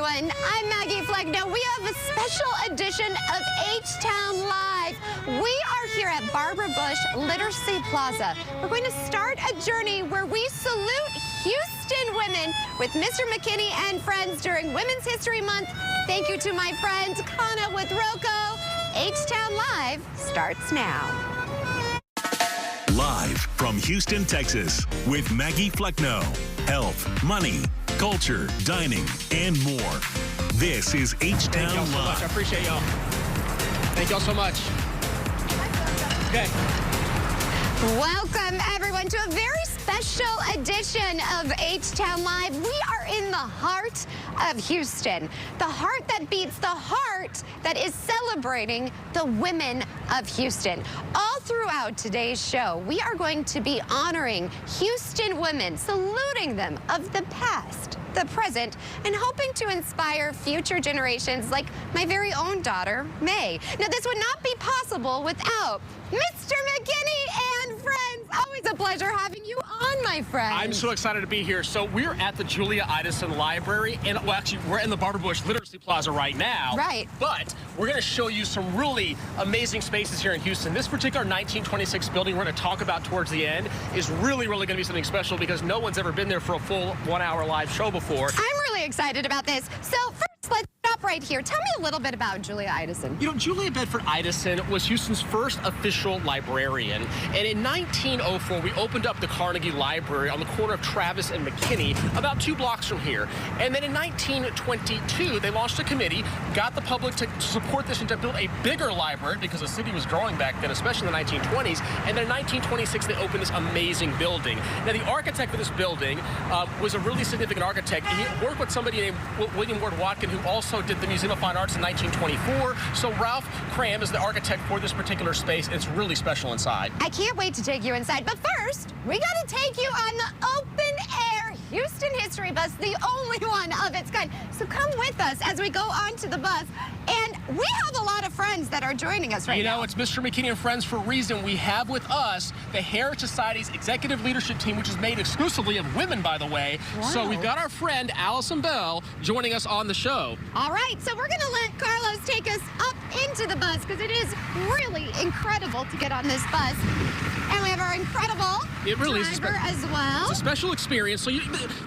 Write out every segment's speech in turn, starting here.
everyone. I'm Maggie Flecknoe. We have a special edition of H-Town Live. We are here at Barbara Bush Literacy Plaza. We're going to start a journey where we salute Houston women with Mr. McKinney and friends during Women's History Month. Thank you to my friend Kana with Rocco. H-Town Live starts now. Live from Houston, Texas, with Maggie Flecknoe. Health, money, culture, dining, and more. This is H-Town Thank y'all so much. Live. I appreciate y'all. Thank y'all so much. Okay. Welcome, everyone, to a very special edition of H-Town Live. We are in the heart of Houston, the heart that beats the heart that is celebrating the women of Houston. All throughout today's show, we are going to be honoring Houston women, saluting them of the past, the present, and hoping to inspire future generations like my very own daughter, May. Now, this would not be possible without Mr. McKinney and friends. Always a pleasure having you on, my friend. I'm so excited to be here. So we're at the Julia Idison Library, and well, actually, we're in the Barbara Bush Literacy Plaza right now. Right. But we're going to show you some really amazing spaces here in Houston. This particular 1926 building we're going to talk about towards the end is really going to be something special because no one's ever been there for a full 1 hour live show before. I'm really excited about this. So first, let's stop right here. Tell me a little bit about Julia Idison. You know, Julia Bedford Idison was Houston's first official librarian. And in 1904, we opened up the Carnegie Library on the corner of Travis and McKinney, about 2 blocks from here. And then in 1922, they launched a committee, got the public to support this and to build a bigger library because the city was growing back then, especially in the 1920s. And then in 1926, they opened this amazing building. Now, the architect for this building was a really significant architect. He worked with somebody named William Ward Watkin, who also did the Museum of Fine Arts in 1924. So Ralph Cram is the architect for this particular space. It's really special inside. I can't wait to take you inside. But first, we got to take you on the open-air Houston History Bus, the only one of its kind. So come with us as we go onto the bus. And we have a lot of friends that are joining us right now. You know, it's Mr. McKinney and friends for a reason. We have with us the Heritage Society's executive leadership team, which is made exclusively of women, by the way. Wow. So we've got our friend Allison Bell joining us on the show. All right, so we're going to let Carlos take us up into the bus because it is really incredible to get on this bus. And we have our incredible driver as well. It's a special experience. So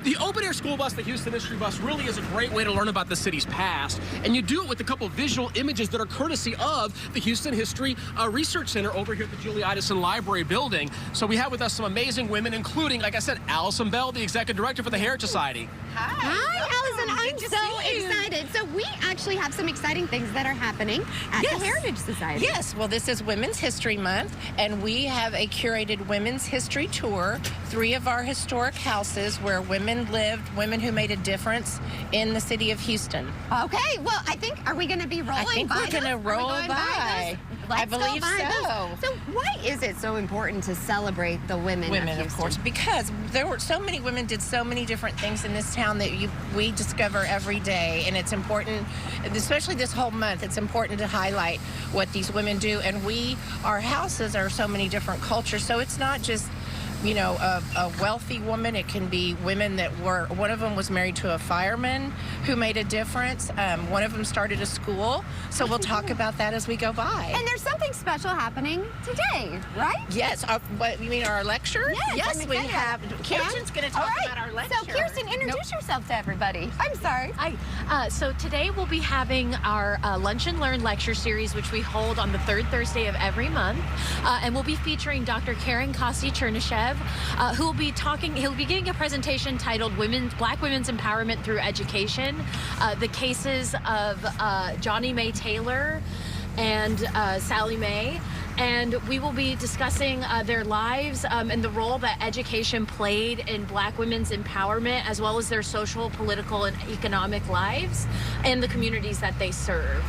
the open-air school bus, the Houston History Bus, really is a great way to learn about the city's past. And you do it with a couple of visual images that are courtesy of the Houston History Research Center over here at the Julia Idison Library building. So we have with us some amazing women, including, like I said, Allison Bell, the executive director for the Heritage Society. Hi, Allison. I'm so excited. So we actually have some exciting things that are happening at the Heritage Society. Yes, well, this is Women's History Month, and we have a curated women's history tour, 3 of our historic houses where women lived, women who made a difference in the city of Houston. Okay, well, I think, are we going to be rolling by I think we're going to roll by. I believe so. So why is it so important to celebrate the women of Houston? Of course, because there were so many women did so many different things in this town that we discover every day, and it's important, especially this whole month, it's important to highlight what these women do. And our houses are so many different cultures, so it's not just, you know, a wealthy woman. It can be women that were, one of them was married to a fireman who made a difference. One of them started a school. So we'll talk about that as we go by. And there's something special happening today, right? Yes. What, you mean our lecture? Yes, we have. Kirsten's going to talk about our lecture. So Kirsten, introduce yourself to everybody. I'm sorry. So today we'll be having our Lunch and Learn lecture series, which we hold on the 3rd Thursday of every month. And we'll be featuring Dr. Karen Kasi-Chernyshev, who will be talking. He'll be giving a presentation titled Black Women's Empowerment Through Education, the cases of Johnny May Taylor and Sally Mae. And we will be discussing their lives and the role that education played in Black women's empowerment, as well as their social, political, and economic lives and the communities that they serve.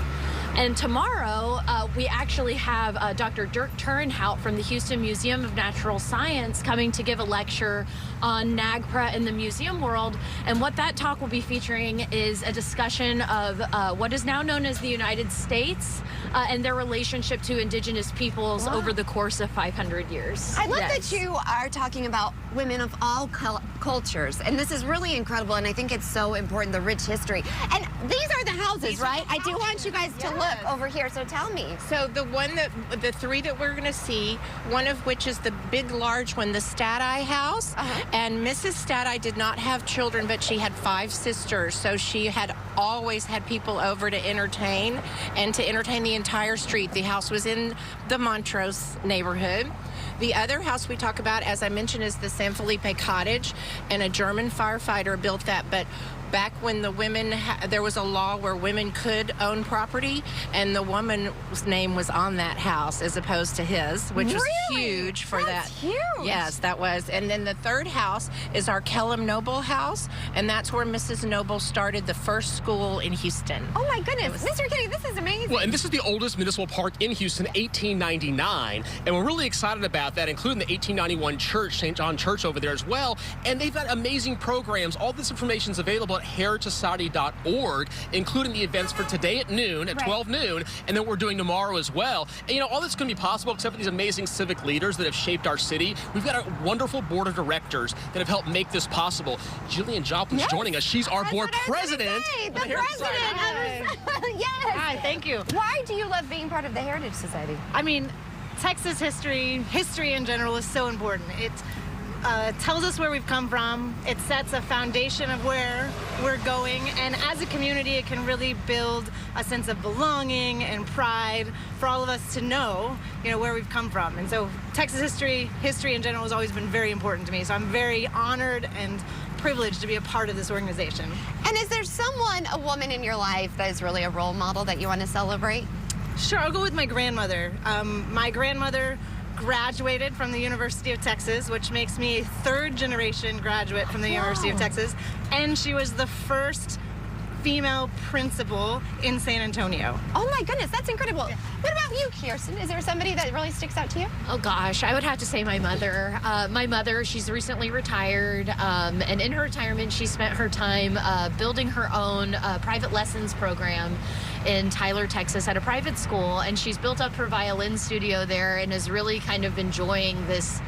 And tomorrow, we actually have Dr. Dirk Turnhout from the Houston Museum of Natural Science coming to give a lecture on NAGPRA and the museum world. And what that talk will be featuring is a discussion of what is now known as the United States and their relationship to indigenous peoples over the course of 500 years. I love that you are talking about women of all cultures, and this is really incredible, and I think it's so important, the rich history. And these are the houses, right? I do want you guys to look over here, so tell me. So the three that we're going to see, one of which is the big, large one, the Stadeye house. And Mrs. Stadeye did not have children, but she had 5 sisters. So she had always had people over to entertain and to entertain the entire street. The house was in the Montrose neighborhood. The other house we talk about, as I mentioned, is the San Felipe Cottage, and a German firefighter built that. But back when the women, there was a law where women could own property, and the woman's name was on that house as opposed to his, which was huge for that. Huge. Yes, that was. And then the third house is our Kellum Noble house, and that's where Mrs. Noble started the first school in Houston. Oh my goodness, Mr. McKinney, this is amazing. Well, and this is the oldest municipal park in Houston, 1899, and we're really excited about that, including the 1891 church, St. John Church over there as well. And they've got amazing programs. All this information is available at heritagesociety.org, including the events for today at noon, at 12 noon, and then we're doing tomorrow as well. And you know, all that's going to be possible except for these amazing civic leaders that have shaped our city. We've got a wonderful board of directors that have helped make this possible. Jillian Joplin's joining us. She's our board president. The president of yes. Hi, thank you. Why do you love being part of the Heritage Society? I mean, Texas history in general is so important. It tells us where we've come from. It sets a foundation of where we're going. And as a community, it can really build a sense of belonging and pride for all of us to know, where we've come from. And so Texas history in general has always been very important to me. So I'm very honored and privileged to be a part of this organization. And is there a woman in your life that is really a role model that you want to celebrate? Sure, I'll go with my grandmother. My grandmother graduated from the University of Texas, which makes me a third-generation graduate from the University of Texas, and she was the first female principal in San Antonio. Oh my goodness, that's incredible. What about you, Kirsten? Is there somebody that really sticks out to you? Oh gosh, I would have to say my mother. My mother, she's recently retired, and in her retirement, she spent her time building her own private lessons program in Tyler, Texas, at a private school, and she's built up her violin studio there and is really kind of enjoying this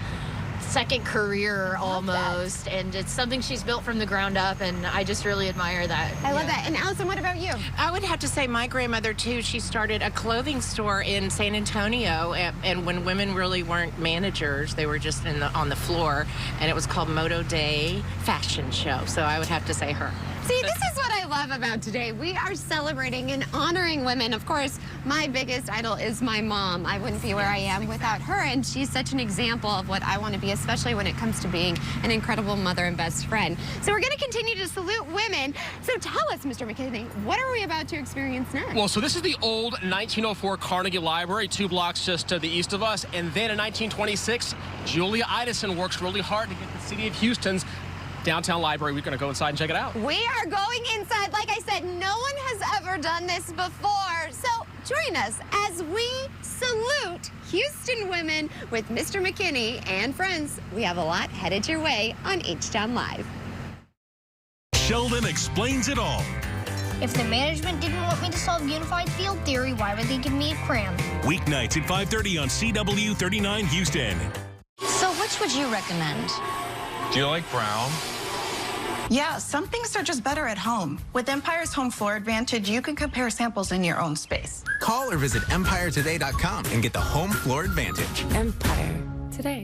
second career almost, and it's something she's built from the ground up, and I just really admire that. I love that. And Allison, what about you? I would have to say my grandmother too. She started a clothing store in San Antonio, and when women really weren't managers, they were just on the floor, and it was called Moto Day Fashion Show. So I would have to say her. See, this is what I love about today. We are celebrating and honoring women. Of course, my biggest idol is my mom. I wouldn't be where I am without her, and she's such an example of what I want to be, especially when it comes to being an incredible mother and best friend. So we're going to continue to salute women. So tell us, Mr. McKinney, what are we about to experience next? Well, so this is the old 1904 Carnegie Library, 2 blocks just to the east of us. And then in 1926, Julia Idison works really hard to get the city of Houston's downtown library. We're going to go inside and check it out. We are going inside. Like I said, no one has ever done this before. So join us as we salute Houston women with Mr. McKinney and friends. We have a lot headed your way on H-Town Live. Sheldon explains it all. If the management didn't want me to solve unified field theory, why would they give me a cram? Weeknights at 5:30 on CW 39 Houston. So which would you recommend? Do you like brown? Yeah, some things are just better at home. With Empire's Home Floor Advantage, you can compare samples in your own space. Call or visit EmpireToday.com and get the home floor advantage. Empire Today.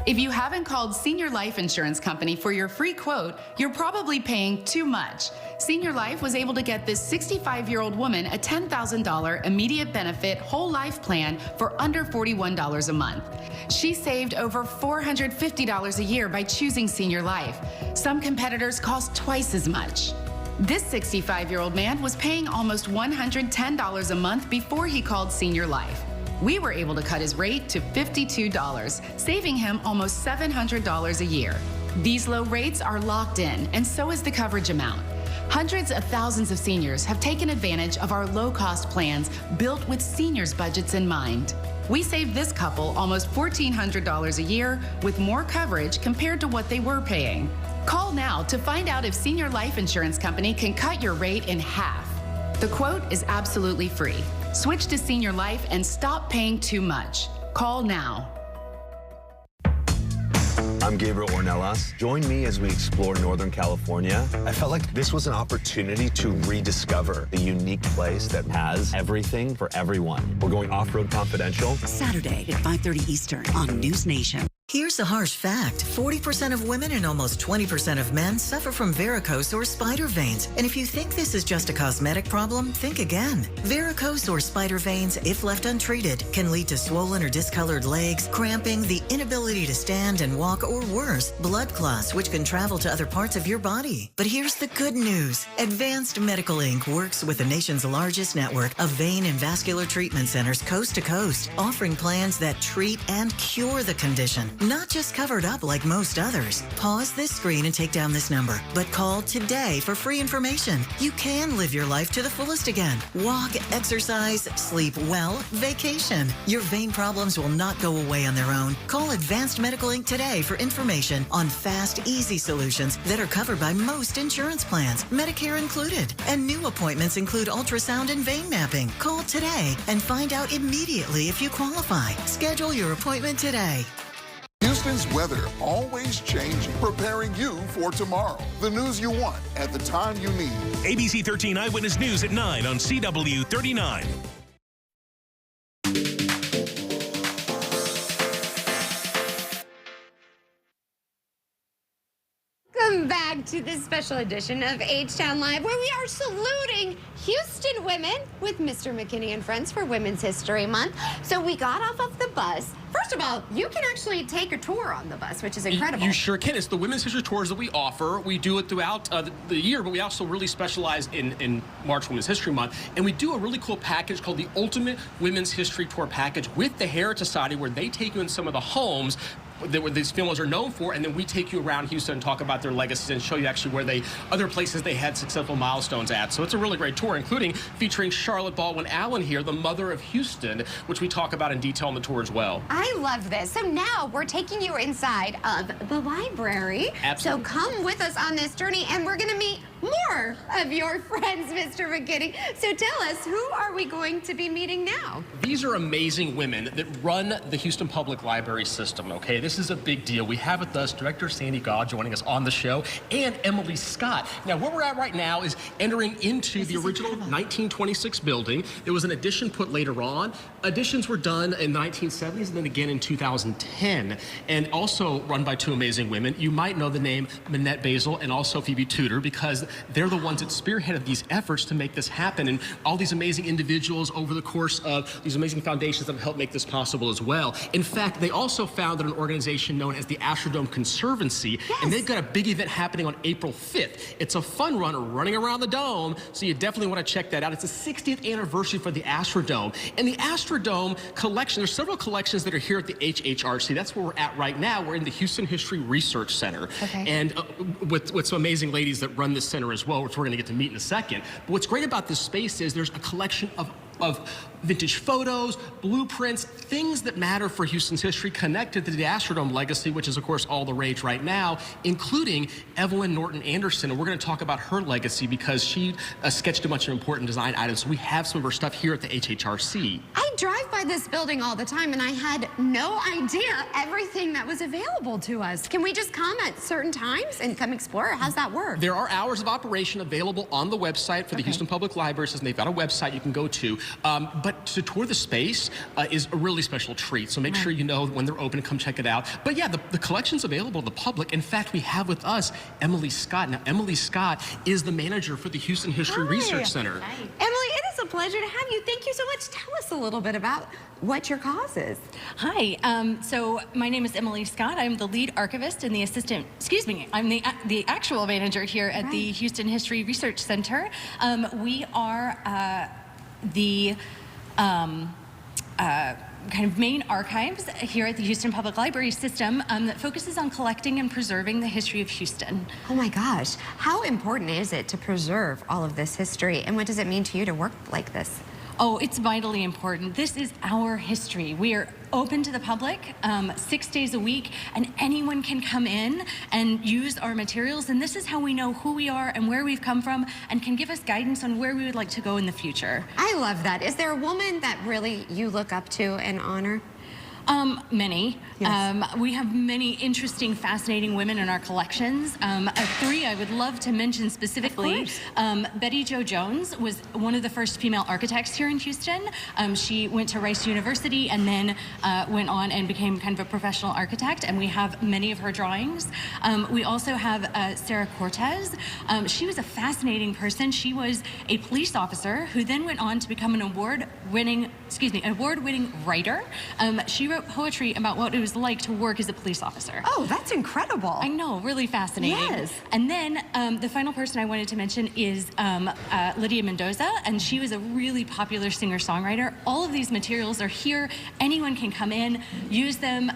If you haven't called Senior Life Insurance Company for your free quote, you're probably paying too much. Senior Life was able to get this 65-year-old woman a $10,000 immediate benefit whole life plan for under $41 a month. She saved over $450 a year by choosing Senior Life. Some competitors cost twice as much. This 65-year-old man was paying almost $110 a month before he called Senior Life. We were able to cut his rate to $52, saving him almost $700 a year. These low rates are locked in, and so is the coverage amount. Hundreds of thousands of seniors have taken advantage of our low-cost plans built with seniors' budgets in mind. We saved this couple almost $1,400 a year with more coverage compared to what they were paying. Call now to find out if Senior Life Insurance Company can cut your rate in half. The quote is absolutely free. Switch to Senior Life and stop paying too much. Call now. I'm Gabriel Ornelas. Join me as we explore Northern California. I felt like this was an opportunity to rediscover a unique place that has everything for everyone. We're going off-road confidential. Saturday at 5:30 Eastern on News Nation. Here's a harsh fact. 40% of women and almost 20% of men suffer from varicose or spider veins. And if you think this is just a cosmetic problem, think again. Varicose or spider veins, if left untreated, can lead to swollen or discolored legs, cramping, the inability to stand and walk, or worse, blood clots, which can travel to other parts of your body. But here's the good news. Advanced Medical Inc. works with the nation's largest network of vein and vascular treatment centers coast to coast, offering plans that treat and cure the condition. Not just covered up like most others. Pause this screen and take down this number, but call today for free information. You can live your life to the fullest again. Walk, exercise, sleep well, vacation. Your vein problems will not go away on their own. Call Advanced Medical Inc. today for information on fast, easy solutions that are covered by most insurance plans, Medicare included. And new appointments include ultrasound and vein mapping. Call today and find out immediately if you qualify. Schedule your appointment today. Houston's weather always changing, preparing you for tomorrow. The news you want at the time you need. ABC 13 Eyewitness News at 9 on CW 39. Welcome back to this special edition of H-Town Live, where we are saluting Houston women with Mr. McKinney and Friends for Women's History Month. So we got off of the bus. First of all, you can actually take a tour on the bus, which is incredible. You sure can. It's the Women's History Tours that we offer. We do it throughout the year, but we also really specialize in March Women's History Month. And we do a really cool package called the Ultimate Women's History Tour Package with the Heritage Society, where they take you in some of the homes that these families are known for, and then we take you around Houston and talk about their legacies and show you actually where other places they had successful milestones at. So it's a really great tour, including featuring Charlotte Baldwin Allen here, the mother of Houston, which we talk about in detail in the tour as well. I love this. So now we're taking you inside of the library. Absolutely. So come with us on this journey, and we're going to meet more of your friends, Mr. McKinney. So tell us, who are we going to be meeting now? These are amazing women that run the Houston Public Library system, okay? This is a big deal. We have with us Director Sandy Gaw joining us on the show, and Emily Scott. Now, where we're at right now is entering into the original 1926 building. There was an addition put later on. Additions were done in the 1970s and then again in 2010, and also run by two amazing women. You might know the name Minette Basil and also Phoebe Tudor, because they're the ones that spearheaded these efforts to make this happen, and all these amazing individuals over the course of these amazing foundations that have helped make this possible as well. In fact, they also founded an organization known as the Astrodome Conservancy, and they've got a big event happening on April 5th. It's a fun run running around the dome, so you definitely want to check that out. It's the 60th anniversary for the Astrodome. And the Astrodome collection, there's several collections that are here at the HHRC. That's where we're at right now. We're in the Houston History Research Center. Okay. And with some amazing ladies that run this center as well, which we're going to get to meet in a second. But what's great about this space is there's a collection of vintage photos, blueprints, things that matter for Houston's history connected to the Astrodome legacy, which is, of course, all the rage right now, including Evelyn Norton Anderson. And we're going to talk about her legacy because she sketched a bunch of important design items. So we have some of her stuff here at the HHRC. I drive by this building all the time, and I had no idea everything that was available to us. Can we just come at certain times and come explore? How's that work? There are hours of operation available on the website for the Houston Public Library, and they've got a website you can go to. But to tour the space is a really special treat. So make sure you know when they're open and come check it out. But yeah, the collection's available to the public. In fact, we have with us Emily Scott. Now, Emily Scott is the manager for the Houston History Research Center. Hi. Emily, it is a pleasure to have you. Thank you so much. Tell us a little bit about what your cause is. Hi, so my name is Emily Scott. I'm the lead archivist and the assistant, I'm the actual manager here at the Houston History Research Center. We are the kind of main archives here at the Houston Public Library system that focuses on collecting and preserving the history of Houston. Oh my gosh, how important is it to preserve all of this history, and what does it mean to you to work like this? Oh, it's vitally important. This is our history. We are open to the public 6 days a week, and anyone can come in and use our materials. And this is how we know who we are and where we've come from, and can give us guidance on where we would like to go in the future. I love that. Is there a woman that really you look up to and honor? Many. Yes. We have many interesting, fascinating women in our collections. Three I would love to mention specifically. Betty Jo Jones was one of the first female architects here in Houston. She went to Rice University and then went on and became kind of a professional architect, and we have many of her drawings. We also have Sarah Cortez. She was a fascinating person. She was a police officer who then went on to become an award-winning writer. She wrote poetry about what it was like to work as a police officer. Oh, that's incredible. I know, really fascinating. Yes. And then the final person I wanted to mention is Lydia Mendoza, and she was a really popular singer-songwriter. All of these materials are here. Anyone can come in, use them.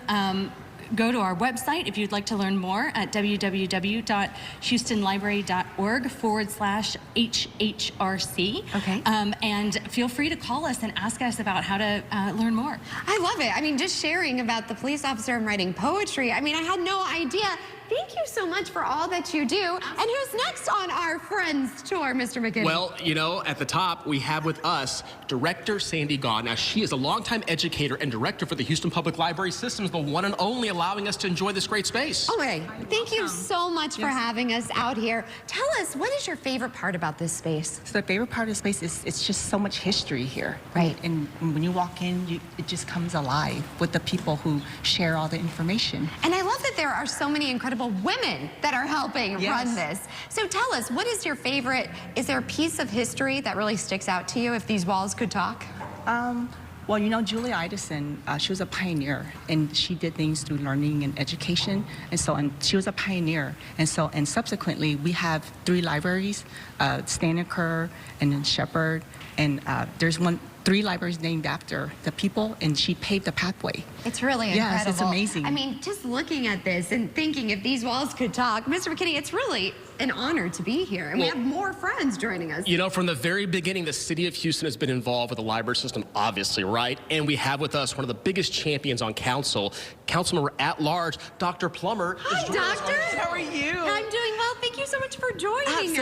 Go to our website if you'd like to learn more at www.houstonlibrary.org/HHRC. Okay. And feel free to call us and ask us about how to learn more. I love it. I mean, just sharing about the police officer and writing poetry. I mean, I had no idea. Thank you so much for all that you do. And who's next on our Friends Tour, Mr. McKinney? Well, you know, at the top, we have with us Director Sandy Gaughan. Now, she is a longtime educator and director for the Houston Public Library Systems, the one and only allowing us to enjoy this great space. Okay, thank you so much for having us out here. Tell us, what is your favorite part about this space? So the favorite part of the space is it's just so much history here. Right. And when you walk in, it just comes alive with the people who share all the information. And I love that there are so many incredible women that are helping run this. So tell us, what is your favorite, is there a piece of history that really sticks out to you if these walls could talk? Well, you know, Julia Idason, she was a pioneer, and she did things through learning and education, and she was a pioneer. And subsequently, we have 3 libraries, Steinecker and then Shepherd, and there's 3 libraries named after the people, and she paved the pathway. It's really incredible. Yes, it's amazing. I mean, just looking at this and thinking if these walls could talk, Mr. McKinney, it's really an honor to be here. And we have more friends joining us. You know, from the very beginning, the city of Houston has been involved with the library system, obviously, right? And we have with us one of the biggest champions on council, Councilmember at Large, Dr. Plummer. Hi, Doctor. How are you? I'm doing well. Thank you so much for joining us.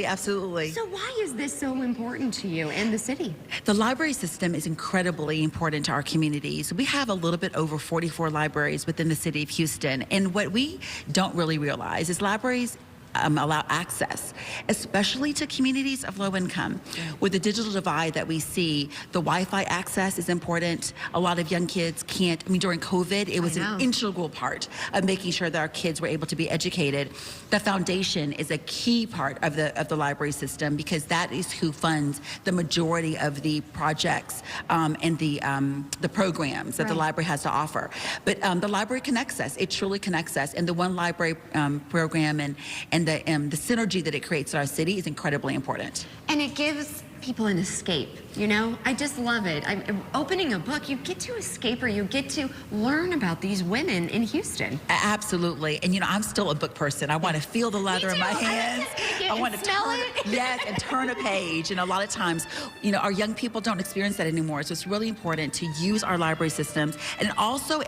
Absolutely. So why is this so important to you and the city? The library system is incredibly important to our communities. We have a little bit over 44 libraries within the city of Houston. And what we don't really realize is libraries allow access, especially to communities of low income. With the digital divide that we see, the Wi-Fi access is important. A lot of young kids can't, during COVID, it was an integral part of making sure that our kids were able to be educated. The foundation is a key part of the library system, because that is who funds the majority of the projects and the programs that the library has to offer. But the library connects us. It truly connects us. And the One Library program and the synergy that it creates in our city is incredibly important. And it gives people an escape, you know? I just love it. Opening a book, you get to escape, or you get to learn about these women in Houston. Absolutely. And, you know, I'm still a book person. I want to feel the leather in my hands. I want to smell it. Yes, and turn a page. And a lot of times, you know, our young people don't experience that anymore. So it's really important to use our library systems. And also,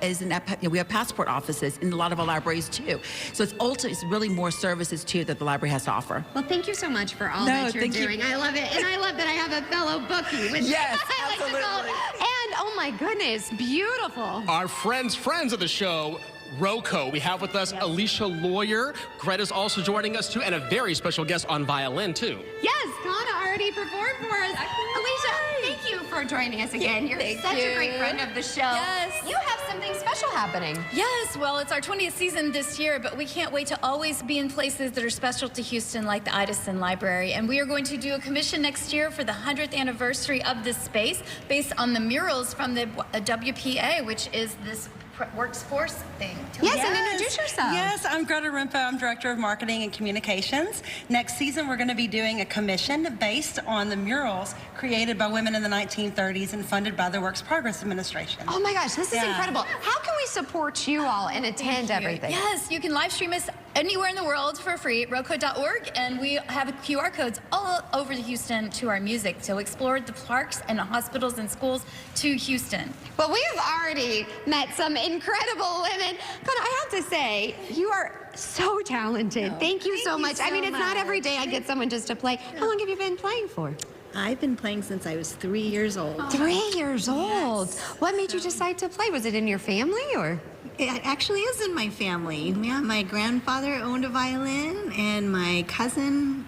we have passport offices in a lot of our libraries, too. So it's really more services, too, that the library has to offer. Well, thank you so much for all that you're doing. I love it. And I love that I have a fellow bookie with me. Yes, I like absolutely. to call it. And, oh my goodness, beautiful. Our friends of the show, ROCO. We have with us Alicia Lawyer. Greta's also joining us, too, and a very special guest on violin, too. Yes, Kana already performed for us. Alicia, thank you for joining us again. You're such a great friend of the show. Yes. You have something special happening. Yes, well, it's our 20th season this year, but we can't wait to always be in places that are special to Houston, like the Idason Library. And we are going to do a commission next year for the 100th anniversary of this space, based on the murals from the WPA, which is this workforce thing. Yes, and introduce yourself. Yes, I'm Greta Rimpo. I'm Director of Marketing and Communications. Next season, we're going to be doing a commission based on the murals created by women in the 1930s and funded by the Works Progress Administration. Oh my gosh, this is incredible. How can we support you all and attend everything? Yes, you can live stream us anywhere in the world for free, roco.org, and we have QR codes all over Houston to our music. So explore the parks and the hospitals and schools to Houston. Well, we have already met some incredible women, but I have to say, you are so talented. Thank you so much. I mean, it's not every day I get someone just to play. How long have you been playing for? I've been playing since I was 3 years old. 3 years old? Yes. What made you decide to play? Was it in your family, or? It actually is in my family. Yeah, my grandfather owned a violin, and my cousin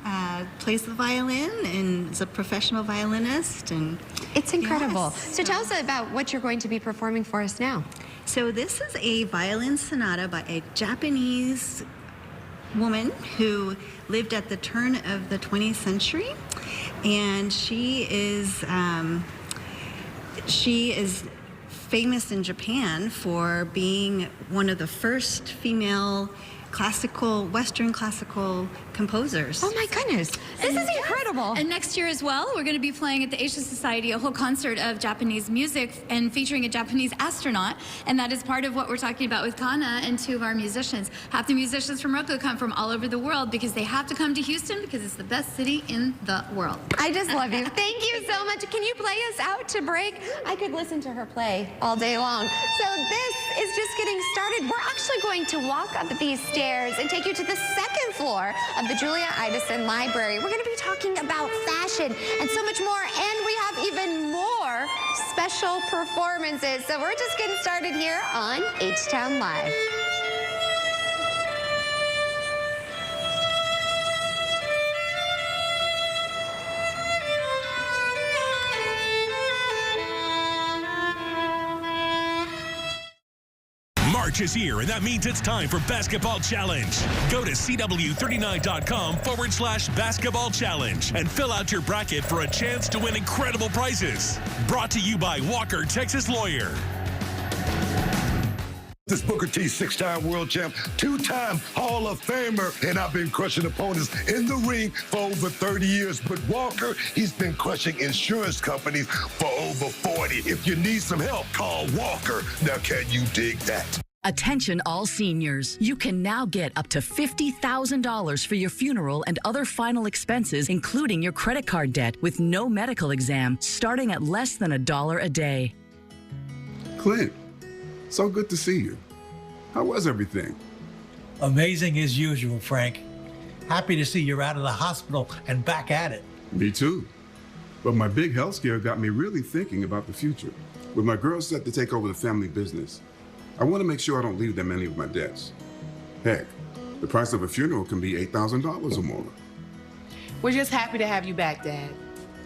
plays the violin and is a professional violinist. And it's incredible. Yes. So tell us about what you're going to be performing for us now. So this is a violin sonata by a Japanese woman who lived at the turn of the 20th century, and she is famous in Japan for being one of the first female Western classical composers. Oh my goodness, this is incredible. And next year as well, we're going to be playing at the Asia Society a whole concert of Japanese music and featuring a Japanese astronaut, and that is part of what we're talking about with Kana and 2 of our musicians. Half the musicians from Roco come from all over the world because they have to come to Houston because it's the best city in the world. I just love you. Thank you so much. Can you play us out to break? I could listen to her play all day long. So this is just getting started. We're actually going to walk up these stairs and take you to the 2nd floor of the Julia Idison Library. We're going to be talking about fashion and so much more, and we have even more special performances. So we're just getting started here on H-Town Live. March is here, and that means it's time for Basketball Challenge. Go to CW39.com/Basketball Challenge and fill out your bracket for a chance to win incredible prizes. Brought to you by Walker, Texas Lawyer. This Booker T, 6-time world champ, 2-time Hall of Famer, and I've been crushing opponents in the ring for over 30 years. But Walker, he's been crushing insurance companies for over 40. If you need some help, call Walker. Now, can you dig that? Attention all seniors. You can now get up to $50,000 for your funeral and other final expenses, including your credit card debt, with no medical exam, starting at less than $1 a day. Clint, so good to see you. How was everything? Amazing as usual, Frank. Happy to see you're out of the hospital and back at it. Me too. But my big health scare got me really thinking about the future. With my girls set to take over the family business, I want to make sure I don't leave them any of my debts. Heck, the price of a funeral can be $8,000 or more. We're just happy to have you back, Dad.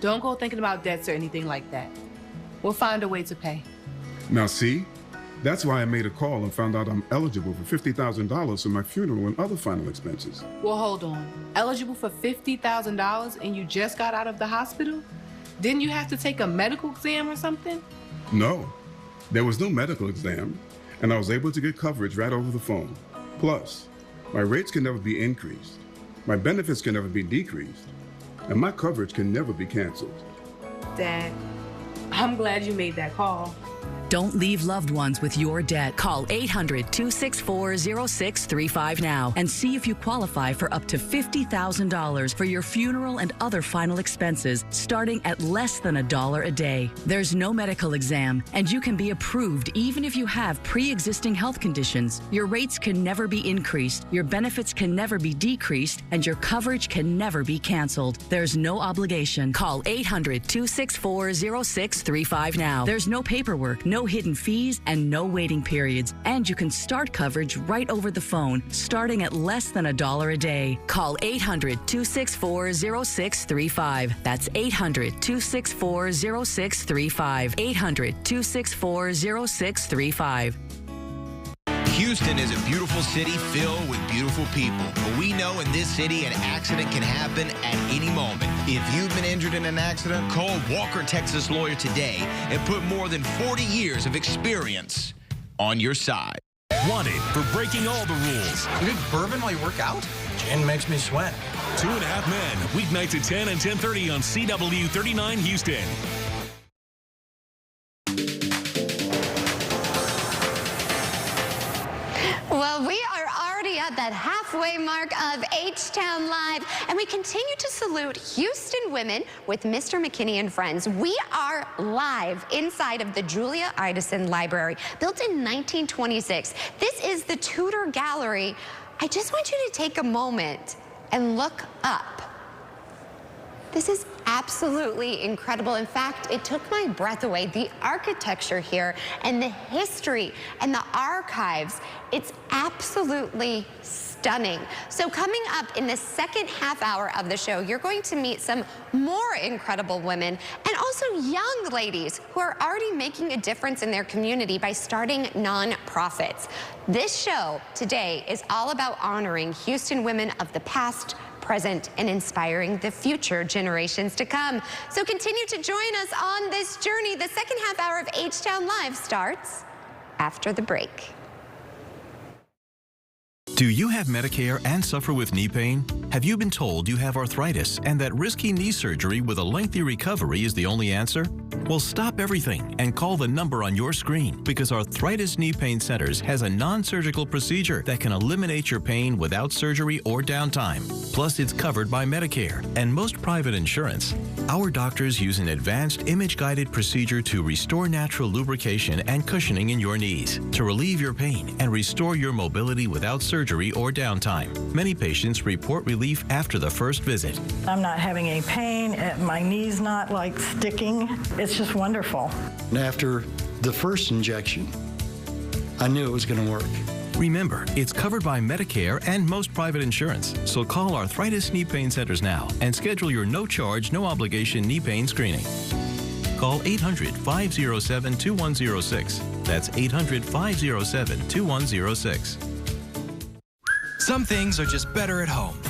Don't go thinking about debts or anything like that. We'll find a way to pay. Now see, that's why I made a call and found out I'm eligible for $50,000 for my funeral and other final expenses. Well, hold on. Eligible for $50,000 and you just got out of the hospital? Didn't you have to take a medical exam or something? No, there was no medical exam, and I was able to get coverage right over the phone. Plus, my rates can never be increased, my benefits can never be decreased, and my coverage can never be canceled. Dad, I'm glad you made that call. Don't leave loved ones with your debt. Call 800-264-0635 now and see if you qualify for up to $50,000 for your funeral and other final expenses, starting at less than $1 a day. There's no medical exam, and you can be approved even if you have pre-existing health conditions. Your rates can never be increased, your benefits can never be decreased, and your coverage can never be canceled. There's no obligation. Call 800-264-0635 now. There's no paperwork, no hidden fees, and no waiting periods. And you can start coverage right over the phone, starting at less than $1 a day. Call 800-264-0635. That's 800-264-0635. 800-264-0635. Houston is a beautiful city filled with beautiful people. But we know in this city an accident can happen at any moment. If you've been injured in an accident, call Walker, Texas Lawyer today and put more than 40 years of experience on your side. Wanted for breaking all the rules. You drink bourbon while you work out? Gin makes me sweat. 2.5 Men, weeknights at 10 and 10:30 on CW39 Houston. Well, we are already at that halfway mark of H-Town Live, and we continue to salute Houston women with Mr. McKinney and Friends. We are live inside of the Julia Idison Library, built in 1926. This is the Tudor Gallery. I just want you to take a moment and look up. This is absolutely incredible. In fact, it took my breath away. The architecture here and the history and the archives, it's absolutely stunning. So coming up in the second half hour of the show, you're going to meet some more incredible women and also young ladies who are already making a difference in their community by starting nonprofits. This show today is all about honoring Houston women of the past, present, and inspiring the future generations to come. So continue to join us on this journey. The second half hour of H-Town Live starts after the break. Do you have Medicare and suffer with knee pain? Have you been told you have arthritis and that risky knee surgery with a lengthy recovery is the only answer? Well, stop everything and call the number on your screen, because Arthritis Knee Pain Centers has a non-surgical procedure that can eliminate your pain without surgery or downtime. Plus, it's covered by Medicare and most private insurance. Our doctors use an advanced image-guided procedure to restore natural lubrication and cushioning in your knees, to relieve your pain and restore your mobility without surgery or downtime. Many patients report relief after the first visit. I'm not having any pain. My knee's not like sticking. It's just wonderful. And after the first injection, I knew it was going to work. Remember, it's covered by Medicare and most private insurance. So call Arthritis Knee Pain Centers now and schedule your no-charge, no-obligation knee pain screening. Call 800-507-2106. That's 800-507-2106. Some things are just better at home,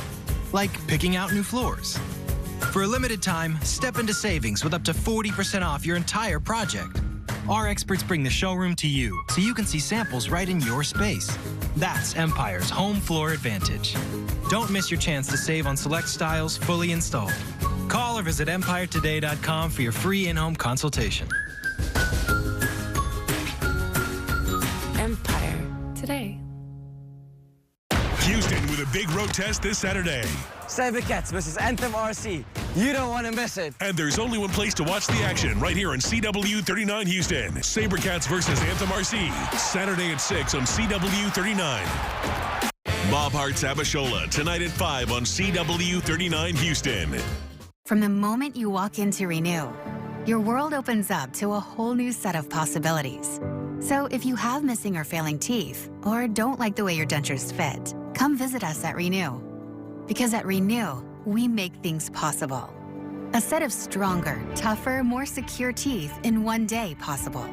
like picking out new floors. For a limited time, step into savings with up to 40% off your entire project. Our experts bring the showroom to you so you can see samples right in your space. That's Empire's Home Floor Advantage. Don't miss your chance to save on select styles fully installed. Call or visit EmpireToday.com for your free in-home consultation. Empire Today. Houston with a big road test this Saturday. Sabercats versus Anthem RC. You don't want to miss it. And there's only one place to watch the action, right here on CW 39 Houston. Sabercats versus Anthem RC. Saturday at 6 on CW 39. Bob Hart's Abishola, tonight at 5 on CW 39 Houston. From the moment you walk into Renew, your world opens up to a whole new set of possibilities. So if you have missing or failing teeth, or don't like the way your dentures fit, come visit us at Renew. Because at Renew, we make things possible. A set of stronger, tougher, more secure teeth in one day possible.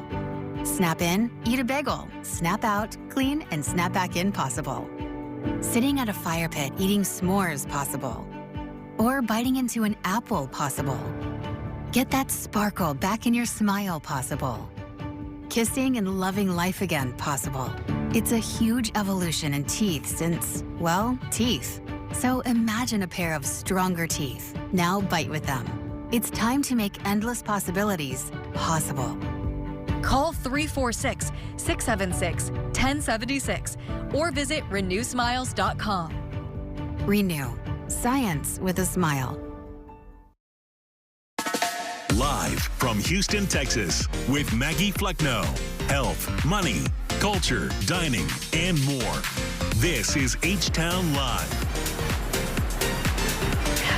Snap in, eat a bagel. Snap out, clean, and snap back in possible. Sitting at a fire pit eating s'mores possible. Or biting into an apple possible. Get that sparkle back in your smile possible. Kissing and loving life again possible. It's a huge evolution in teeth since, well, teeth. So imagine a pair of stronger teeth. Now bite with them. It's time to make endless possibilities possible. Call 346-676-1076 or visit renewsmiles.com. Renew. Science with a smile. Live from Houston, Texas, with Maggie Flecknoe. Health, money, culture, dining, and more. This is H-Town Live.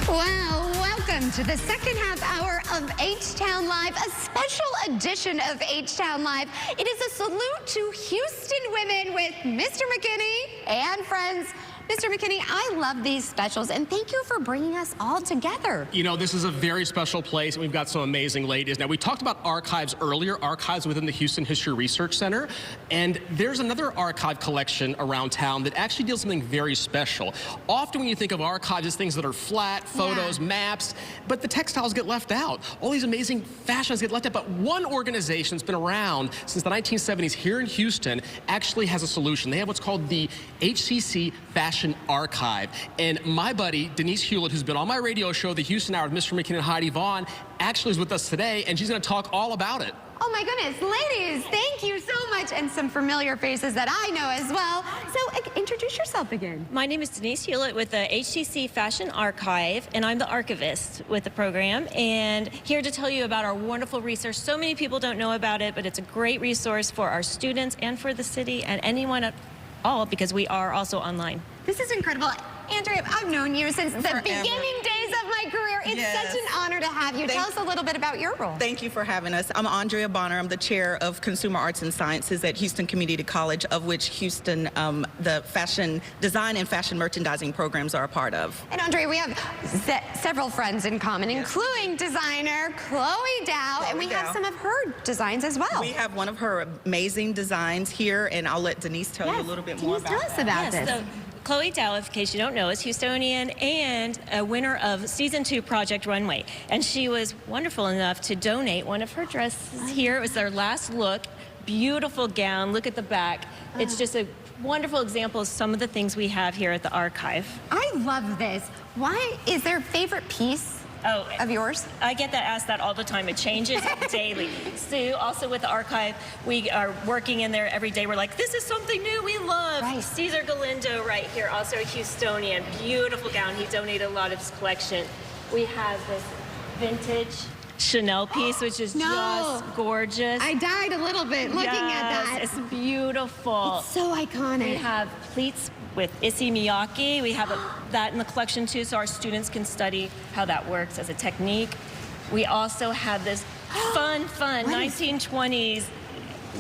Wow, welcome to the second half hour of H-Town Live, a special edition of H-Town Live. It is a salute to Houston women with Mr. McKinney and Friends. Mr. McKinney, I love these specials, and thank you for bringing us all together. You know, this is a very special place, and we've got some amazing ladies. Now, we talked about archives earlier, archives within the Houston History Research Center, and there's another archive collection around town that actually deals with something very special. Often when you think of archives, it's things that are flat, photos, maps, but the textiles get left out. All these amazing fashions get left out, but one organization that's been around since the 1970s here in Houston actually has a solution. They have what's called the HCC Fashion Archive. And my buddy, Denise Hewlett, who's been on my radio show, The Houston Hour with Mr. McKinney and Heidi Vaughn, actually is with us today, and she's going to talk all about it. Oh my goodness, ladies, thank you so much. And some familiar faces that I know as well. So introduce yourself again. My name is Denise Hewlett with the HTC Fashion Archive, and I'm the archivist with the program, and here to tell you about our wonderful resource. So many people don't know about it, but it's a great resource for our students and for the city and anyone at all, because we are also online. This is incredible. Andrea, I've known you since the beginning days of my career. It's such an honor to have you. Tell us a little bit about your role. Thank you for having us. I'm Andrea Bonner. I'm the chair of Consumer Arts and Sciences at Houston Community College, of which Houston, the fashion design and fashion merchandising programs are a part of. And Andrea, we have several friends in common, including designer Chloe Dow, and we have some of her designs as well. We have one of her amazing designs here, and I'll let Denise tell you a little bit more about Tell us about this. So, Chloe Dow, in case you don't know, is Houstonian and a winner of Season 2 Project Runway. And she was wonderful enough to donate one of her dresses here. It was their last look. Beautiful gown. Look at the back. It's just a wonderful example of some of the things we have here at the archive. I love this. Why is there a favorite piece of yours? I get that asked that all the time. It changes daily. Sue, also with the archive, we are working in there every day. We're like, this is something new we love. Right. Cesar Galindo right here, also a Houstonian. Beautiful gown. He donated a lot of his collection. We have this vintage Chanel piece, which is just gorgeous. I died a little bit looking at that. It's beautiful. It's so iconic. We have pleats with Issey Miyake. We have that in the collection too, so our students can study how that works as a technique. We also have this fun 1920s,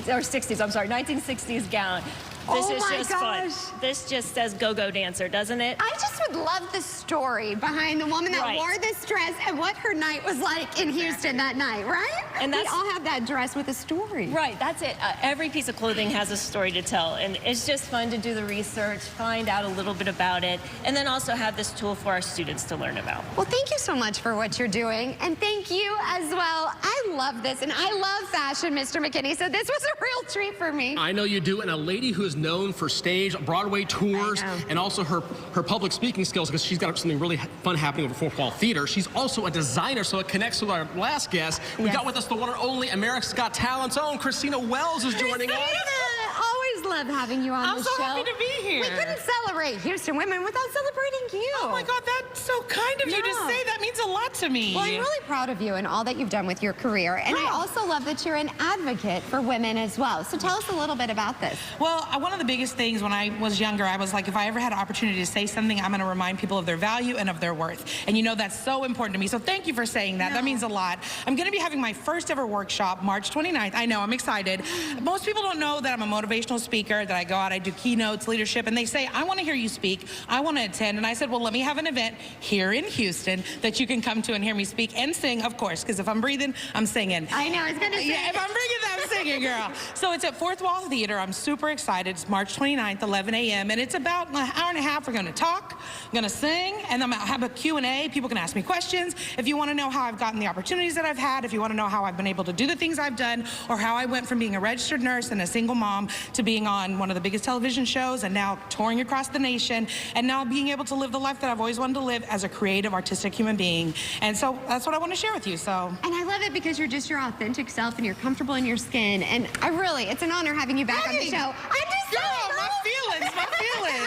or 60s, I'm sorry, 1960s gown. This is just fun. This just says go-go dancer, doesn't it? I just would love the story behind the woman that wore this dress and what her night was like in Houston that night, right? And we all have that dress with a story. Right, that's it. Every piece of clothing has a story to tell, and it's just fun to do the research, find out a little bit about it, and then also have this tool for our students to learn about. Well, thank you so much for what you're doing, and thank you as well. I love this, and I love fashion, Mr. McKinney, so this was a real treat for me. I know you do, and a lady who is known for stage, Broadway tours, and also her public speaking skills, because she's got something really fun happening over Fourth Wall Theater. She's also a designer, so it connects with our last guest. We got with us the one and only America's Got Talent's own Christina Wells is joining us. Always love having you on the show. I'm so happy to be here. We couldn't celebrate Houston women without celebrating you. Oh my God, that's so kind of you to say. That means a lot to me. Well, I'm really proud of you and all that you've done with your career. And I also love that you're an advocate for women as well. So tell us a little bit about this. Well, one of the biggest things when I was younger, I was like, if I ever had an opportunity to say something, I'm going to remind people of their value and of their worth. And you know, that's so important to me. So thank you for saying that. That means a lot. I'm going to be having my first ever workshop March 29th. I know, I'm excited. Most people don't know that I'm a motivational speaker, that I go out, I do keynotes, leadership, and they say, I want to hear you speak. I want to attend. And I said, well, let me have an event here in Houston that you can come to and hear me speak and sing, of course, because if I'm breathing, I'm singing. I know, it's going to sing. Yeah, if I'm breathing, I'm singing, girl. So it's at Fourth Wall Theater. I'm super excited. It's March 29th, 11 a.m., and it's about an hour and a half. We're going to talk, I'm going to sing, and I'm going to have a Q&A. People can ask me questions. If you want to know how I've gotten the opportunities that I've had, if you want to know how I've been able to do the things I've done, or how I went from being a registered nurse and a single mom to being on one of the biggest television shows and now touring across the nation and now being able to live the life that I've always wanted to live as a creative, artistic human being. And so that's what I want to share with you. So. And I love it because you're just your authentic self and you're comfortable in your skin. And it's an honor having you back on the show. I'm just my feelings.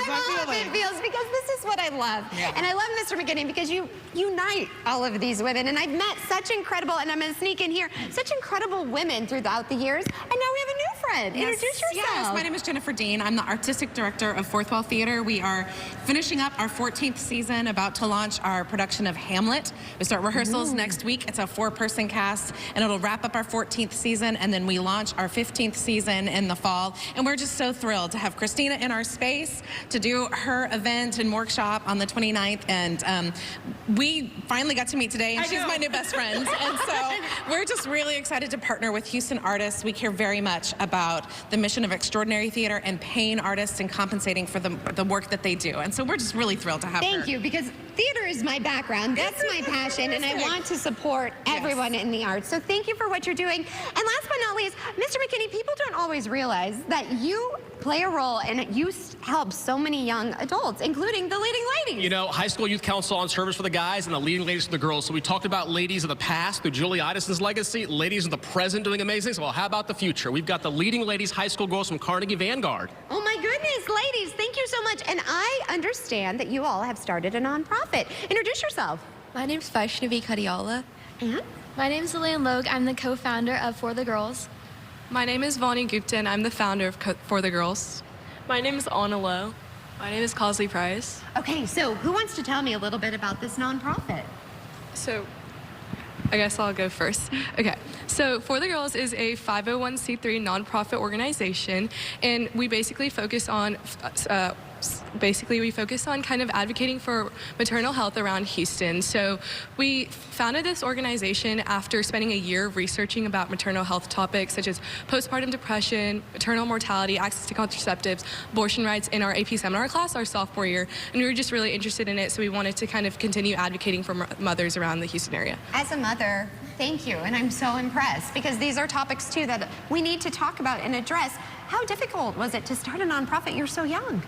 I love it feels because this is what I love. Yeah. And I love Mr. McKinney because you unite all of these women. And I've met such incredible, and I'm going to sneak in here, such incredible women throughout the years. And now we have a new friend. Yes. Introduce yourself. Yes, my name is Jennifer Dean. I'm the artistic director of Fourth Wall Theater. We are finishing up our 14th season, about to launch our production of Hamlet. We start rehearsals next week. It's a 4-person cast, and it'll wrap up our 14th season, and then we launch our 15th season in the fall. And we're just so thrilled to have Christina in our space to do her event and workshop on the 29th. And we finally got to meet today, and she's my new best friend. And so we're just really excited to partner with Houston artists. We care very much about the mission of extraordinary theater and paying artists and compensating for the work that they do. And so we're just really thrilled to have her. Thank you, because theater is my background. That's my passion, and I want to support everyone in the arts. So thank you for what you're doing. And last but not least, Mr. McKinney, people don't always realize that you play a role and you help so many young adults, including the leading ladies. You know, high school youth council on service for the guys and the leading ladies for the girls. So we talked about ladies of the past through Julie Idison's legacy, ladies of the present doing amazing. So well, how about the future? We've got the leading ladies high school girls from Carnegie Vanguard. Oh my goodness, ladies, thank you so much. And I understand that you all have started a nonprofit. Introduce yourself. My name's Vaishnavi Kadiyala. And? My name's Lillian Logue. I'm the co-founder of For the Girls. My name is Vani Gupta, and I'm the founder of For the Girls. My name is Anna Lowe. My name is Causey Price. Okay, so who wants to tell me a little bit about this nonprofit? So, I guess I'll go first. Okay, so For the Girls is a 501c3 nonprofit organization, and we basically focus on kind of advocating for maternal health around Houston. So we founded this organization after spending a year researching about maternal health topics such as postpartum depression, maternal mortality, access to contraceptives, abortion rights in our AP seminar class our sophomore year. And we were just really interested in it, so we wanted to kind of continue advocating for mothers around the Houston area. As a mother, thank you, and I'm so impressed because these are topics too that we need to talk about and address. How difficult was it to start a nonprofit? You're so young.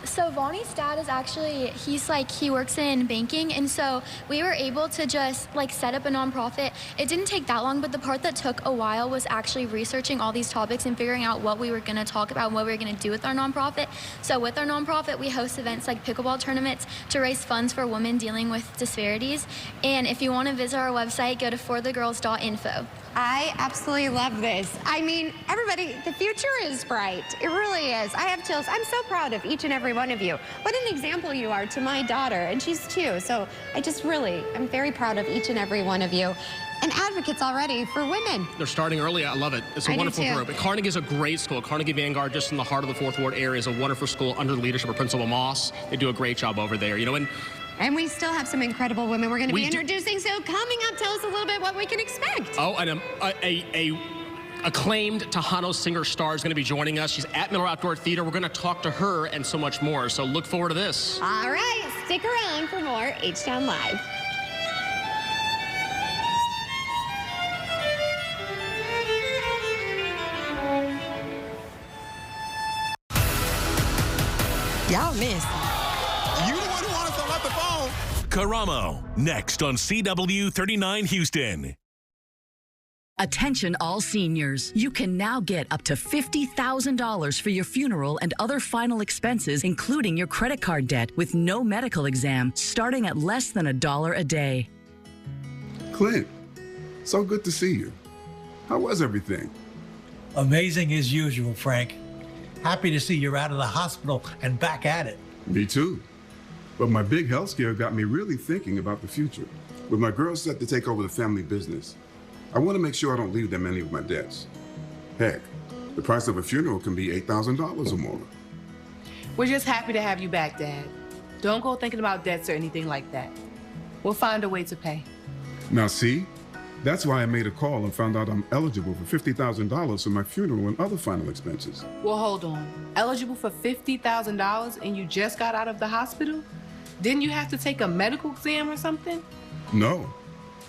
So Vani's dad is actually, he works in banking, and so we were able to just set up a nonprofit. It didn't take that long, but the part that took a while was actually researching all these topics and figuring out what we were going to talk about and what we were going to do with our nonprofit. So with our nonprofit, we host events like pickleball tournaments to raise funds for women dealing with disparities. And if you want to visit our website, go to forthegirls.info. I absolutely love this. I mean, everybody, the future is bright. It really is. I have chills. I'm so proud of each and every one of you. What an example you are to my daughter, and she's 2. So I'm very proud of each and every one of you. And advocates already for women. They're starting early. I love it. It's a wonderful group. Carnegie is a great school. Carnegie Vanguard, just in the heart of the 4th Ward area, is a wonderful school under the leadership of Principal Moss. They do a great job over there, And we still have some incredible women we're going to be introducing. So coming up, tell us a little bit what we can expect. Oh, and a acclaimed Tejano singer star is going to be joining us. She's at Miller Outdoor Theater. We're going to talk to her and so much more. So look forward to this. All right, stick around for more H-Town Live. Y'all miss. You the one who wanted to let the phone. Karamo, next on CW 39 Houston. Attention all seniors. You can now get up to $50,000 for your funeral and other final expenses, including your credit card debt, with no medical exam, starting at less than $1 a day. Clint, so good to see you. How was everything? Amazing as usual, Frank. Happy to see you're out of the hospital and back at it. Me too. But my big health scare got me really thinking about the future. With my girls set to take over the family business, I want to make sure I don't leave them any of my debts. Heck, the price of a funeral can be $8,000 or more. We're just happy to have you back, Dad. Don't go thinking about debts or anything like that. We'll find a way to pay. Now see, that's why I made a call and found out I'm eligible for $50,000 for my funeral and other final expenses. Well, hold on. Eligible for $50,000 and you just got out of the hospital? Didn't you have to take a medical exam or something? No,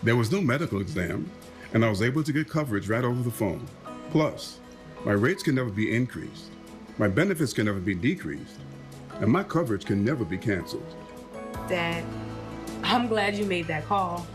there was no medical exam, and I was able to get coverage right over the phone. Plus, my rates can never be increased, my benefits can never be decreased, and my coverage can never be canceled. Dad, I'm glad you made that call.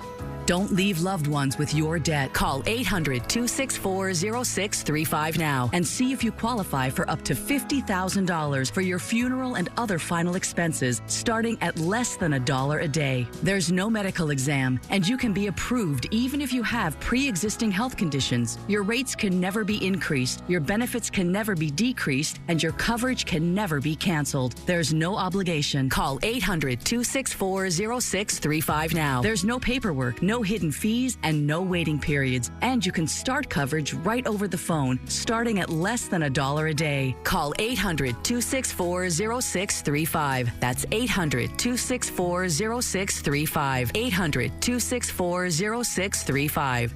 Don't leave loved ones with your debt. Call 800-264-0635 now and see if you qualify for up to $50,000 for your funeral and other final expenses, starting at less than $1 a day. There's no medical exam, and you can be approved even if you have pre-existing health conditions. Your rates can never be increased, your benefits can never be decreased, and your coverage can never be canceled. There's no obligation. Call 800-264-0635 now. There's no paperwork, no hidden fees, and no waiting periods. And you can start coverage right over the phone, starting at less than $1 a day. Call 800-264-0635. That's 800-264-0635. 800-264-0635.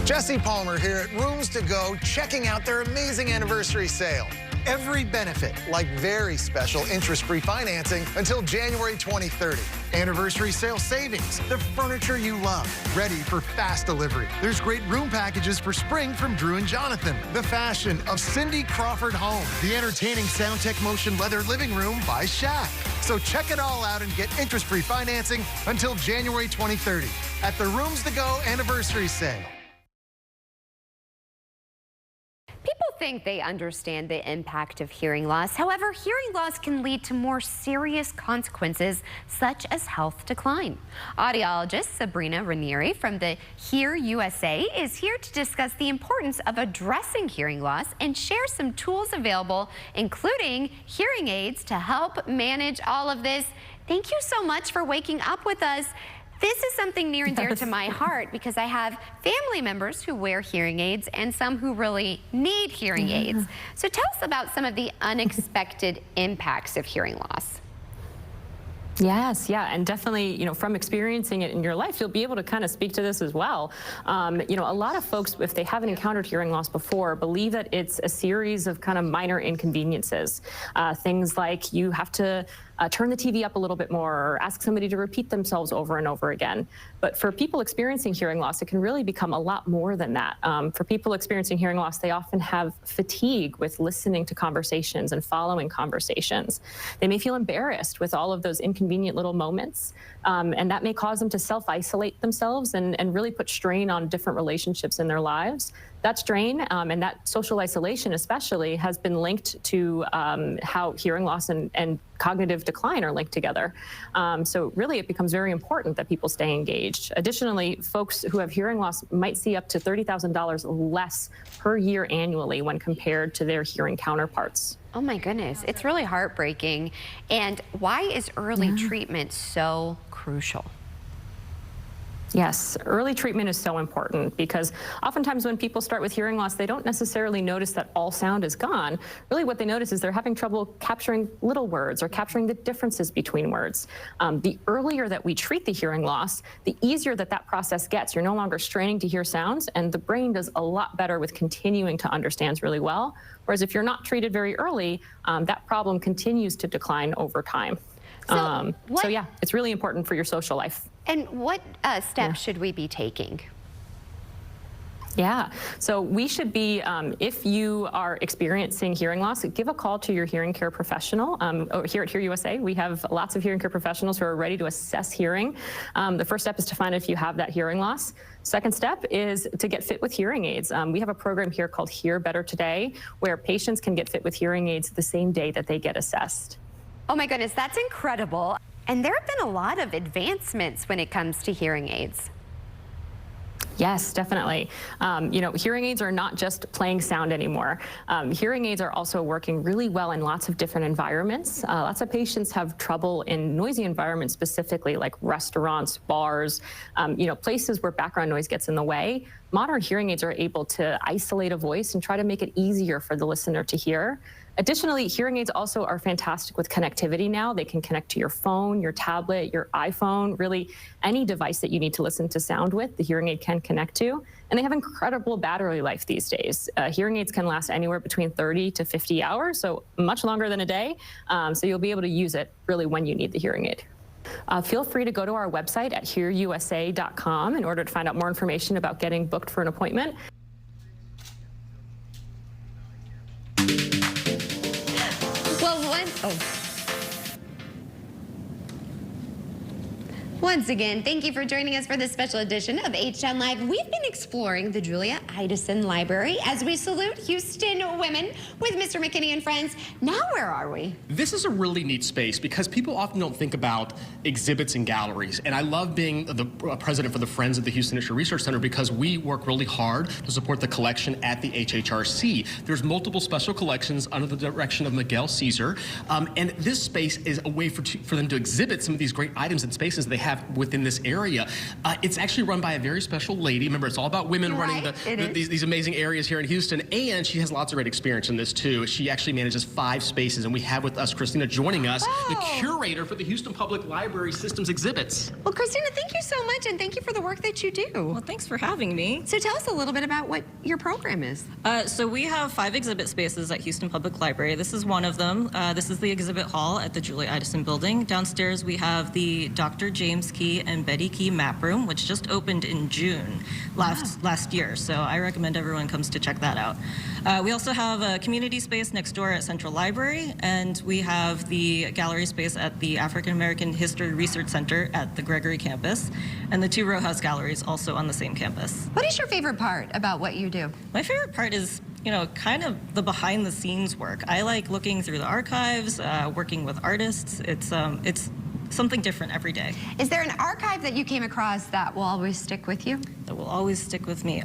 Jesse Palmer here at Rooms to Go, checking out their amazing anniversary sale. every benefit, like very special interest-free financing until January 2030. Anniversary sale savings, the furniture you love, ready for fast delivery. There's great room packages for spring from Drew and Jonathan. The fashion of Cindy Crawford Home. The entertaining SoundTech Motion leather living room by Shaq. So check it all out and get interest-free financing until January 2030 at the Rooms to Go anniversary sale. People think they understand the impact of hearing loss. However, hearing loss can lead to more serious consequences, such as health decline. Audiologist Sabrina Ranieri from the Hear USA is here to discuss the importance of addressing hearing loss and share some tools available, including hearing aids, to help manage all of this. Thank you so much for waking up with us. This is something near and dear to my heart because I have family members who wear hearing aids and some who really need hearing aids. So tell us about some of the unexpected impacts of hearing loss. Yes, yeah, and definitely, you know, from experiencing it in your life, you'll be able to kind of speak to this as well. You know, a lot of folks, if they haven't encountered hearing loss before, believe that it's a series of kind of minor inconveniences. Things like you have to turn the TV up a little bit more or ask somebody to repeat themselves over and over again. But for people experiencing hearing loss, it can really become a lot more than that. For people experiencing hearing loss, they often have fatigue with listening to conversations and following conversations. They may feel embarrassed with all of those inconvenient little moments, and that may cause them to self-isolate themselves and really put strain on different relationships in their lives. That strain and that social isolation especially has been linked to how hearing loss and cognitive decline are linked together. So really it becomes very important that people stay engaged. Additionally, folks who have hearing loss might see up to $30,000 less per year annually when compared to their hearing counterparts. Oh my goodness, it's really heartbreaking. And why is early treatment so crucial? Yes, early treatment is so important because oftentimes when people start with hearing loss, they don't necessarily notice that all sound is gone. Really what they notice is they're having trouble capturing little words or capturing the differences between words. The earlier that we treat the hearing loss, the easier that process gets. You're no longer straining to hear sounds, and the brain does a lot better with continuing to understand really well. Whereas if you're not treated very early, that problem continues to decline over time. So yeah, it's really important for your social life. And what steps should we be taking? Yeah, so we should be, if you are experiencing hearing loss, give a call to your hearing care professional. Here at Hear USA, we have lots of hearing care professionals who are ready to assess hearing. The first step is to find if you have that hearing loss. Second step is to get fit with hearing aids. We have a program here called Hear Better Today, where patients can get fit with hearing aids the same day that they get assessed. Oh my goodness, that's incredible. And there have been a lot of advancements when it comes to hearing aids. Yes, definitely. You know, hearing aids are not just playing sound anymore. Hearing aids are also working really well in lots of different environments. Lots of patients have trouble in noisy environments, specifically like restaurants, bars, you know, places where background noise gets in the way. Modern hearing aids are able to isolate a voice and try to make it easier for the listener to hear. Additionally, hearing aids also are fantastic with connectivity now. They can connect to your phone, your tablet, your iPhone, really any device that you need to listen to sound with, the hearing aid can connect to. And they have incredible battery life these days. Hearing aids can last anywhere between 30 to 50 hours, so much longer than a day. So you'll be able to use it really when you need the hearing aid. Feel free to go to our website at hearusa.com in order to find out more information about getting booked for an appointment. Once again, thank you for joining us for this special edition of H-Town Live. We've been exploring the Julia Idison Library as we salute Houston women with Mr. McKinney and friends. Now where are we? This is a really neat space because people often don't think about exhibits and galleries. And I love being the president for the Friends of the Houston History Research Center because we work really hard to support the collection at the HHRC. There's multiple special collections under the direction of Miguel Caesar. And this space is a way for them to exhibit some of these great items and spaces they have have within this area. It's actually run by a very special lady. Remember, it's all about women running these amazing areas here in Houston, and she has lots of great experience in this too. She actually manages 5 spaces, and we have with us Christina joining us, the curator for the Houston Public Library Systems exhibits. Well, Christina, thank you so much, and thank you for the work that you do. Well, thanks for having me. So tell us a little bit about what your program is. So we have 5 exhibit spaces at Houston Public Library. This is one of them. This is the exhibit hall at the Julie Idison building. Downstairs we have the Dr. James Key and Betty Key map room, which just opened in June last year. So I recommend everyone comes to check that out. We also have a community space next door at Central Library, and we have the gallery space at the African American History Research Center at the Gregory campus, and the 2 row house galleries also on the same campus. What is your favorite part about what you do? My favorite part is, kind of the behind the scenes work. I like looking through the archives, working with artists. It's something different every day. Is there an archive that you came across that will always stick with you? That will always stick with me.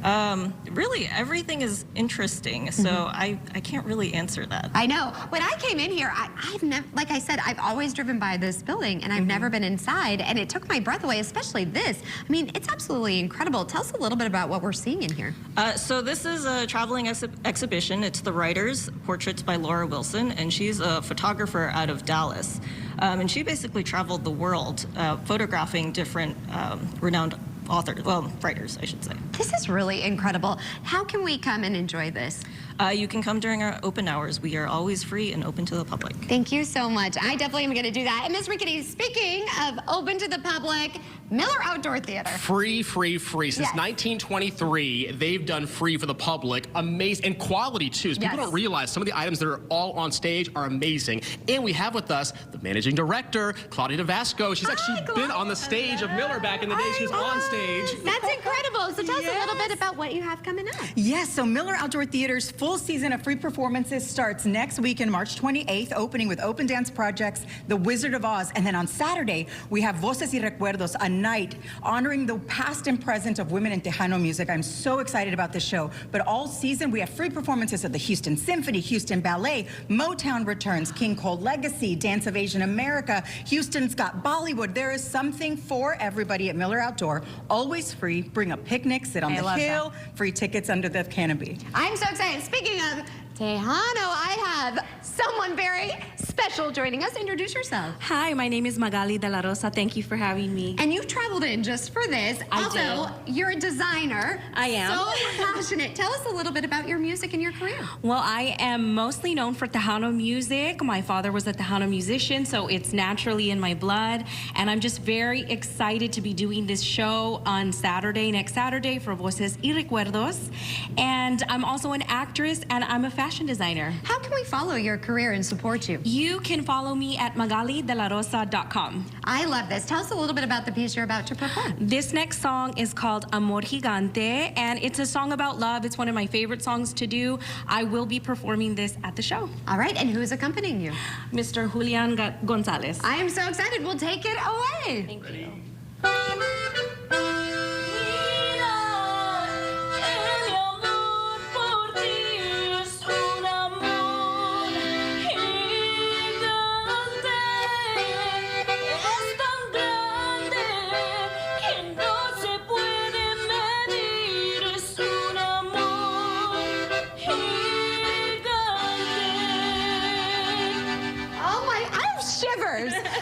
Really, everything is interesting, so I can't really answer that. I know. When I came in here, I've never, like I said, I've always driven by this building, and I've never been inside, and it took my breath away, especially this. I mean, it's absolutely incredible. Tell us a little bit about what we're seeing in here. So this is a traveling exhibition. It's The Writers, Portraits by Laura Wilson, and she's a photographer out of Dallas. And she basically traveled the world photographing different renowned authors, well, writers, I should say. This is really incredible. How can we come and enjoy this? You can come during our open hours. We are always free and open to the public. Thank you so much. I definitely am going to do that. And Ms. Rickety, speaking of open to the public, Miller Outdoor Theater. Free. Since 1923, they've done free for the public. Amazing. And quality, too. People don't realize some of the items that are all on stage are amazing. And we have with us the managing director, Claudia DeVasco. She's actually been on the stage of Miller back in the day. She was on stage. That's incredible. So tell us a little bit about what you have coming up. Yes, so Miller Outdoor Theater's full season of free performances starts next week on March 28th, opening with Open Dance Projects, The Wizard of Oz, and then on Saturday, we have Voces y Recuerdos, a night honoring the past and present of women in Tejano music. I'm so excited about this show. But all season, we have free performances of the Houston Symphony, Houston Ballet, Motown returns, King Cole Legacy, Dance of Asian America, Houston's got Bollywood. There is something for everybody at Miller Outdoor. Always free. Bring a picnic, sit on the hill, free tickets under the canopy. I'm so excited. Speaking of Tejano, I have someone very special joining us. Introduce yourself. Hi, my name is Magali De La Rosa. Thank you for having me. And you traveled in just for this. Also, you're a designer. I am. So passionate. Tell us a little bit about your music and your career. Well, I am mostly known for Tejano music. My father was a Tejano musician, so it's naturally in my blood. And I'm just very excited to be doing this show on Saturday, next Saturday, for Voces y Recuerdos. And I'm also an actress, and I'm a fashion designer. How can we follow your career and support you? You can follow me at magalidelarosa.com. I love this. Tell us a little bit about the piece you're about to perform. This next song is called Amor Gigante, and it's a song about love. It's one of my favorite songs to do. I will be performing this at the show. All right, and who is accompanying you? Mr. Julian Gonzalez. I am so excited. We'll take it away. Thank you.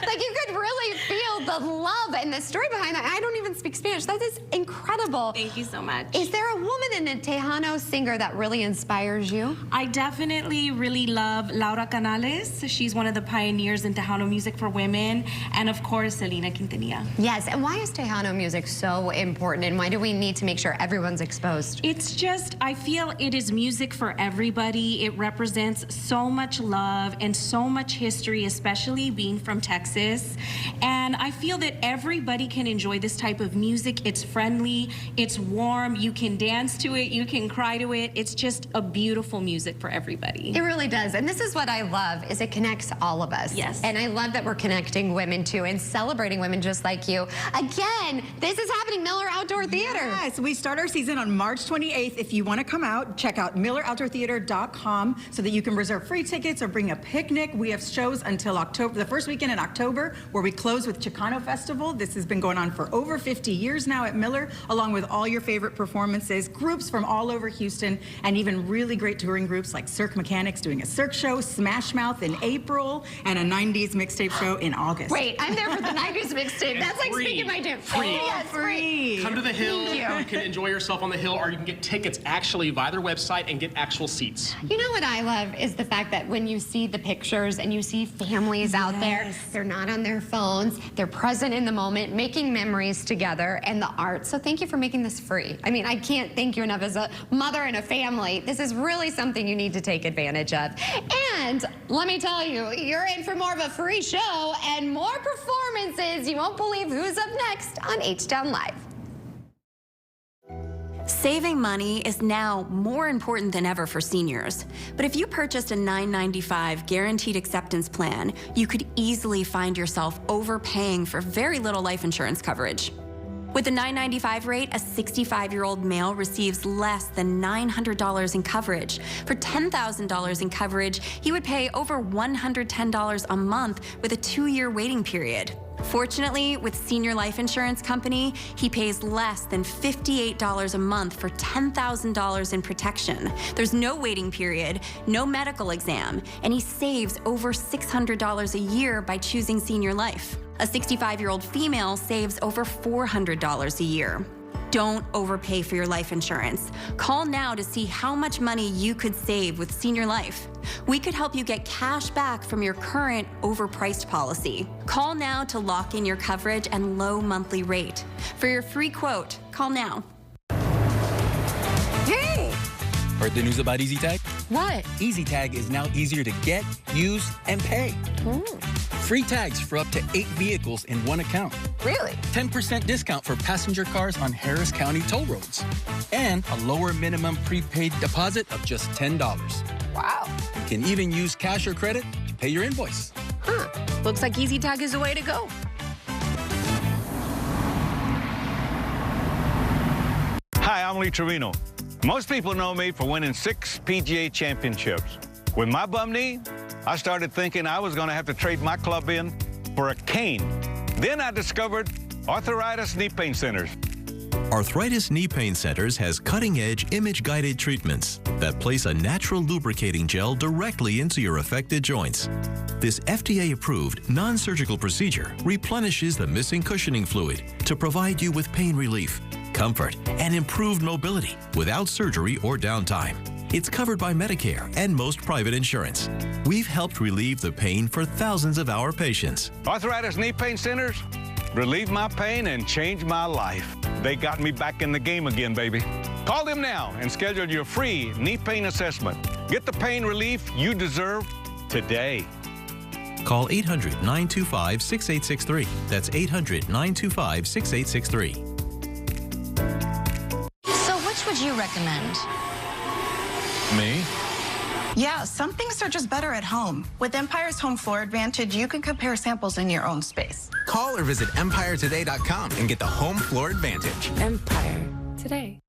Like, you could really feel the love and the story behind that. I don't even speak Spanish. That is incredible. Thank you so much. Is there a woman in a Tejano singer that really inspires you? I definitely really love Laura Canales. She's one of the pioneers in Tejano music for women. And of course, Selena Quintanilla. Yes, and why is Tejano music so important, and why do we need to make sure everyone's exposed? It's just, I feel it is music for everybody. It represents so much love and so much history, especially being from Texas. And I feel that everybody can enjoy this type of music. It's friendly, it's warm, you can dance to it, you can cry to it. It's just a beautiful music for everybody. It really does. And this is what I love, is it connects all of us. Yes. And I love that we're connecting women too and celebrating women just like you. Again, this is happening, Miller Outdoor Theater. Yes, we start our season on March 28th. If you want to come out, check out milleroutdoortheater.com so that you can reserve free tickets or bring a picnic. We have shows until October, the first weekend in October, where we close with Chicano Festival. Festival. This has been going on for over 50 years now at Miller, along with all your favorite performances, groups from all over Houston, and even really great touring groups like Cirque Mechanics doing a Cirque show, Smash Mouth in April, and a 90s mixtape show in August. Wait, I'm there for the 90s mixtape. That's like speaking my jam. Free. Yes, free. Come to the Hill. Thank you. You can enjoy yourself on the Hill, or you can get tickets actually via their website and get actual seats. You know what I love is the fact that when you see the pictures and you see families out there, they're not on their phones, they're present in the moment, making memories together, and the art. So thank you for making this free. I mean, I can't thank you enough as a mother and a family. This is really something you need to take advantage of. And let me tell you, you're in for more of a free show and more performances. You won't believe who's up next on H-Town Live. Saving money is now more important than ever for seniors. But if you purchased a $9.95 guaranteed acceptance plan, you could easily find yourself overpaying for very little life insurance coverage. With the $9.95 rate, a 65-year-old male receives less than $900 in coverage. For $10,000 in coverage, he would pay over $110 a month with a 2-year waiting period. Fortunately, with Senior Life Insurance Company, he pays less than $58 a month for $10,000 in protection. There's no waiting period, no medical exam, and he saves over $600 a year by choosing Senior Life. A 65-year-old female saves over $400 a year. Don't overpay for your life insurance. Call now to see how much money you could save with Senior Life. We could help you get cash back from your current overpriced policy. Call now to lock in your coverage and low monthly rate. For your free quote, call now. Hey! Heard the news about EasyTag? What? EasyTag is now easier to get, use, and pay. Free tags for up to 8 vehicles in one account. Really? 10% discount for passenger cars on Harris County toll roads. And a lower minimum prepaid deposit of just $10. Wow. You can even use cash or credit to pay your invoice. Huh. Looks like EasyTag is the way to go. Hi, I'm Lee Trevino. Most people know me for winning 6 PGA championships. With my bum knee, I started thinking I was going to have to trade my club in for a cane. Then I discovered Arthritis Knee Pain Centers. Arthritis Knee Pain Centers has cutting-edge image-guided treatments that place a natural lubricating gel directly into your affected joints. This FDA-approved, non-surgical procedure replenishes the missing cushioning fluid to provide you with pain relief, comfort, and improved mobility without surgery or downtime. It's covered by Medicare and most private insurance. We've helped relieve the pain for thousands of our patients. Arthritis Knee Pain Centers relieved my pain and changed my life. They got me back in the game again, baby. Call them now and schedule your free knee pain assessment. Get the pain relief you deserve today. Call 800-925-6863. That's 800-925-6863. So which would you recommend? Me? Yeah, some things are just better at home. With Empire's Home Floor Advantage, you can compare samples in your own space. Call or visit EmpireToday.com and get the Home Floor Advantage. Empire Today.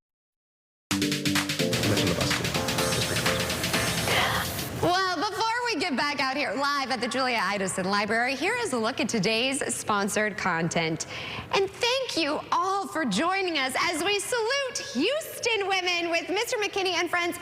Well, before we get back out here live at the Julia Idison Library, here is a look at today's sponsored content. And thank you all for joining us as we salute Houston women with Mr. McKinney and friends.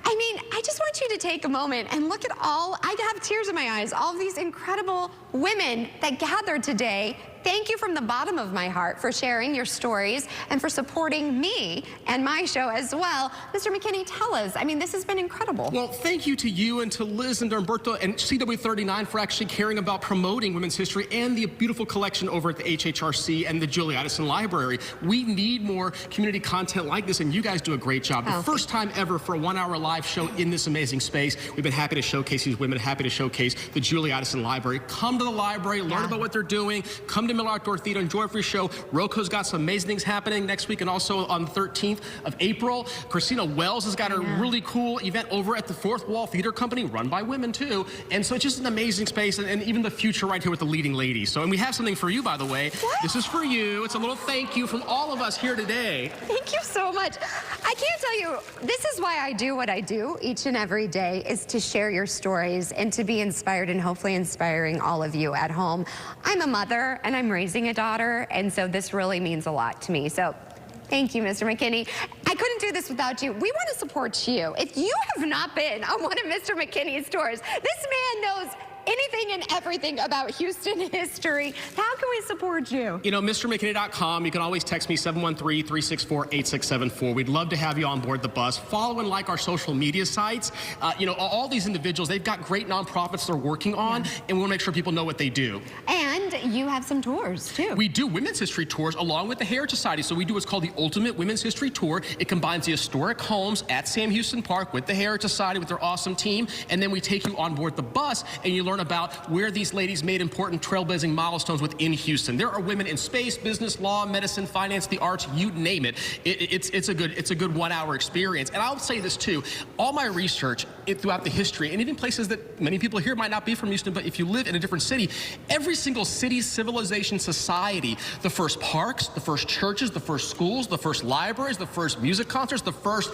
I mean, I just want you to take a moment and look at all, I have tears in my eyes, all of these incredible women that gathered today. Thank you from the bottom of my heart for sharing your stories and for supporting me and my show as well. Mr. McKinney, tell us. I mean, this has been incredible. Well, thank you to you and to Liz and Umberto and CW39 for actually caring about promoting women's history and the beautiful collection over at the HHRC and the Julia Idison Library. We need more community content like this, and you guys do a great job. The first time ever for a 1-hour live show in this amazing space. We've been happy to showcase these women, happy to showcase the Julia Idison Library. Come to the library, learn about what they're doing. Come to Miller Outdoor Theater, enjoy a free show. Roco's got some amazing things happening next week and also on the 13th of April. Christina Wells has got a really cool event over at the Fourth Wall Theater Company, run by women too. And so it's just an amazing space, and even the future right here with the leading ladies. So, and we have something for you, by the way. What? This is for you. It's a little thank you from all of us here today. Thank you so much. I can't tell you, this is why I do what I do each and every day, is to share your stories and to be inspired and hopefully inspiring all of you at home. I'm a mother, and I'm time raising a daughter, and so this really means a lot to me. So thank you, Mr. McKinney. I couldn't do this without you. We want to support you. If you have not been on one of Mr. McKinney's tours, this man knows anything and everything about Houston history. How can we support you? You know, MrMcKinney.com. You can always text me 713-364-8674. We'd love to have you on board the bus. Follow and like our social media sites. You know, all these individuals, they've got great nonprofits they're working on, and we want to make sure people know what they do. And you have some tours, too. We do women's history tours along with the Heritage Society. So we do what's called the Ultimate Women's History Tour. It combines the historic homes at Sam Houston Park with the Heritage Society with their awesome team, and then we take you on board the bus and you learn about where these ladies made important trailblazing milestones within Houston. There are women in space, business, law, medicine, finance, the arts, you name it. It's a good 1 hour experience. And I'll say this too, all my research throughout the history, and even places that many people here might not be from Houston, but if you live in a different city, every single city's civilization, society, the first parks, the first churches, the first schools, the first libraries, the first music concerts, the first,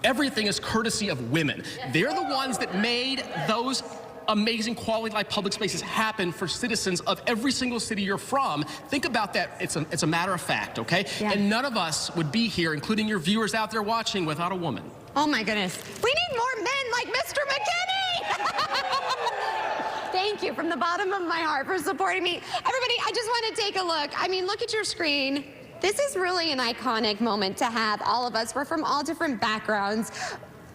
everything is courtesy of women. They're the ones that made those amazing quality life public spaces happen for citizens of every single city you're from. Think about that. It's a matter of fact, okay? Yeah. And none of us would be here, including your viewers out there watching, without a woman. Oh my goodness. We need more men like Mr. McKinney! Thank you from the bottom of my heart for supporting me. Everybody, I just want to take a look. I mean, look at your screen. This is really an iconic moment to have. All of us, we're from all different backgrounds.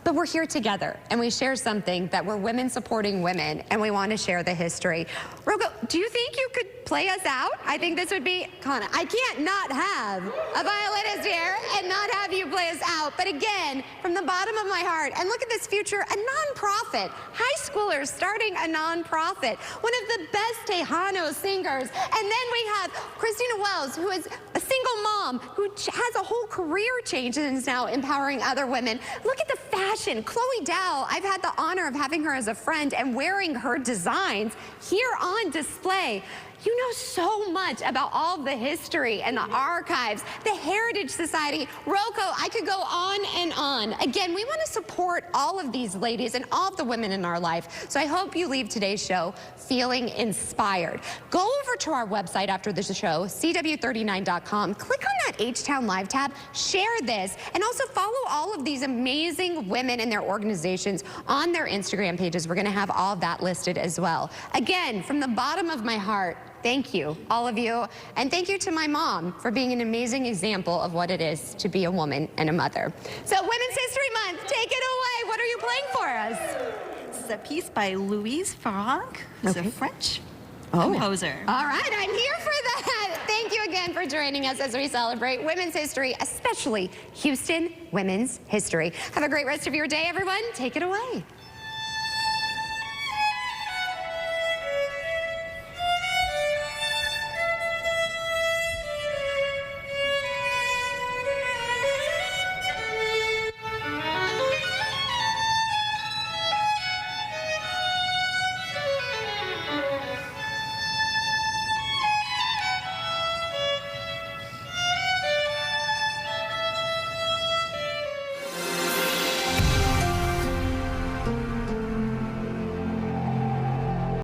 But we're here together, and we share something that we're women supporting women, and we want to share the history. Rocco, do you think you could play us out? I think this would be, Connor, I can't not have a violinist here and not have you play us out. But again, from the bottom of my heart, and look at this future, a nonprofit. High schoolers starting a nonprofit. One of the best Tejano singers. And then we have Christina Wells, who is a single mom, who has a whole career change and is now empowering other women. Look at the fashion. Chloe Dow, I've had the honor of having her as a friend and wearing her designs here on display. You know so much about all the history and the archives, the Heritage Society. Rocco, I could go on and on. Again, we want to support all of these ladies and all of the women in our life. So I hope you leave today's show feeling inspired. Go over to our website after the show, CW39.com. Click on that H-Town Live tab, share this, and also follow all of these amazing women and their organizations on their Instagram pages. We're going to have all of that listed as well. Again, from the bottom of my heart, thank you, all of you. And thank you to my mom for being an amazing example of what it is to be a woman and a mother. So Women's History Month, take it away. What are you playing for us? This is a piece by Louise Farag, who's a French composer. All right, I'm here for that. Thank you again for joining us as we celebrate women's history, especially Houston women's history. Have a great rest of your day, everyone. Take it away.